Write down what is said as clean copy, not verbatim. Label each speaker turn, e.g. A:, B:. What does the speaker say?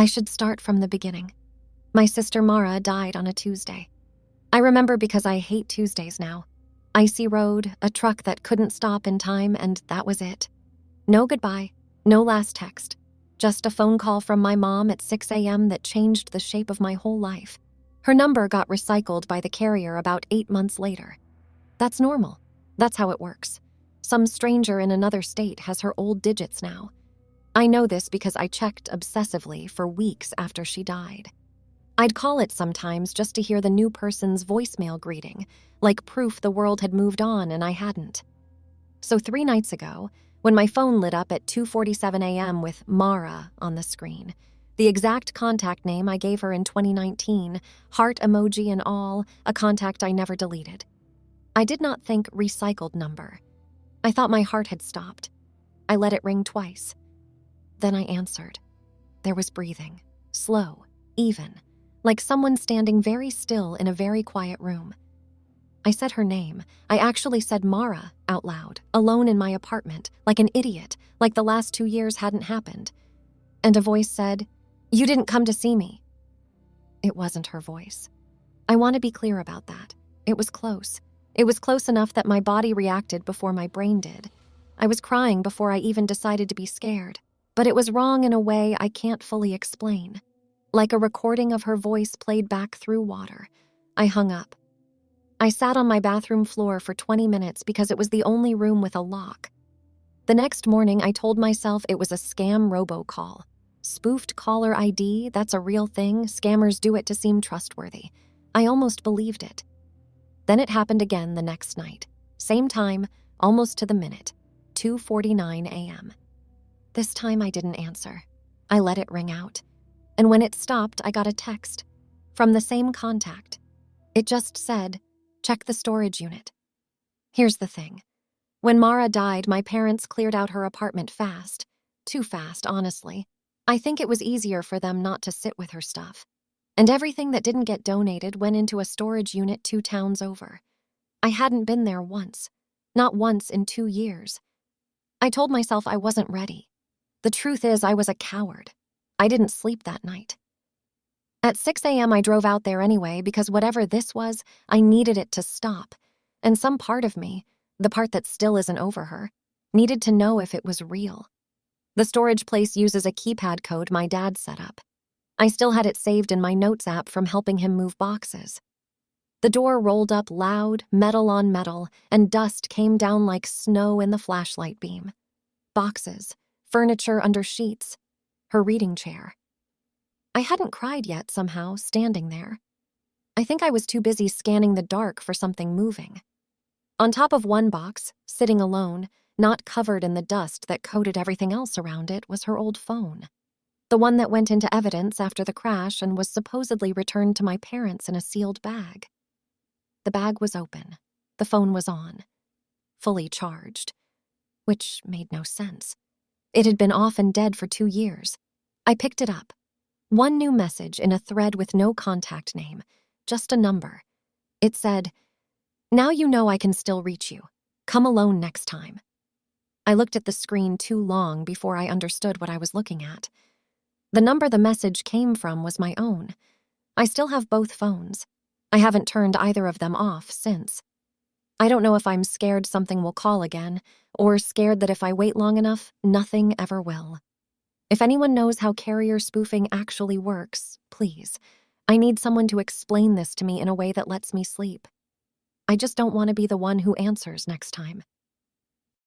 A: I should start from the beginning. My sister Mara died on a Tuesday. I remember because I hate Tuesdays now. Icy road, a truck that couldn't stop in time, and that was it. No goodbye, no last text. Just a phone call from my mom at 6 a.m. that changed the shape of my whole life. Her number got recycled by the carrier about 8 months later. That's normal. That's how it works. Some stranger in another state has her old digits now. I know this because I checked obsessively for weeks after she died. I'd call it sometimes just to hear the new person's voicemail greeting, like proof the world had moved on and I hadn't. So 3 nights ago, when my phone lit up at 2:47 a.m. with Mara on the screen, the exact contact name I gave her in 2019, heart emoji and all, a contact I never deleted. I did not think recycled number. I thought my heart had stopped. I let it ring twice. Then I answered. There was breathing, slow, even, like someone standing very still in a very quiet room. I said her name. I actually said Mara out loud, alone in my apartment, like an idiot, like the last 2 years hadn't happened. And a voice said, "You didn't come to see me." It wasn't her voice. I want to be clear about that. It was close. It was close enough that my body reacted before my brain did. I was crying before I even decided to be scared. But it was wrong in a way I can't fully explain. Like a recording of her voice played back through water. I hung up. I sat on my bathroom floor for 20 minutes because it was the only room with a lock. The next morning, I told myself it was a scam robocall. Spoofed caller ID, that's a real thing. Scammers do it to seem trustworthy. I almost believed it. Then it happened again the next night. Same time, almost to the minute. 2:49 a.m. This time I didn't answer. I let it ring out. And when it stopped, I got a text from the same contact. It just said, "Check the storage unit." Here's the thing. When Mara died, my parents cleared out her apartment fast. Too fast, honestly. I think it was easier for them not to sit with her stuff. And everything that didn't get donated went into a storage unit 2 towns over. I hadn't been there once. Not once in 2 years. I told myself I wasn't ready. The truth is, I was a coward. I didn't sleep that night. At 6 a.m., I drove out there anyway because whatever this was, I needed it to stop. And some part of me, the part that still isn't over her, needed to know if it was real. The storage place uses a keypad code my dad set up. I still had it saved in my notes app from helping him move boxes. The door rolled up loud, metal on metal, and dust came down like snow in the flashlight beam. Boxes. Furniture under sheets, her reading chair. I hadn't cried yet somehow, standing there. I think I was too busy scanning the dark for something moving. On top of one box, sitting alone, not covered in the dust that coated everything else around it, was her old phone. The one that went into evidence after the crash and was supposedly returned to my parents in a sealed bag. The bag was open. The phone was on. Fully charged. Which made no sense. It had been off and dead for 2 years. I picked it up. One new message in a thread with no contact name, just a number. It said, "Now you know I can still reach you. Come alone next time." I looked at the screen too long before I understood what I was looking at. The number the message came from was my own. I still have both phones. I haven't turned either of them off since. I don't know if I'm scared something will call again, or scared that if I wait long enough, nothing ever will. If anyone knows how carrier spoofing actually works, please. I need someone to explain this to me in a way that lets me sleep. I just don't want to be the one who answers next time.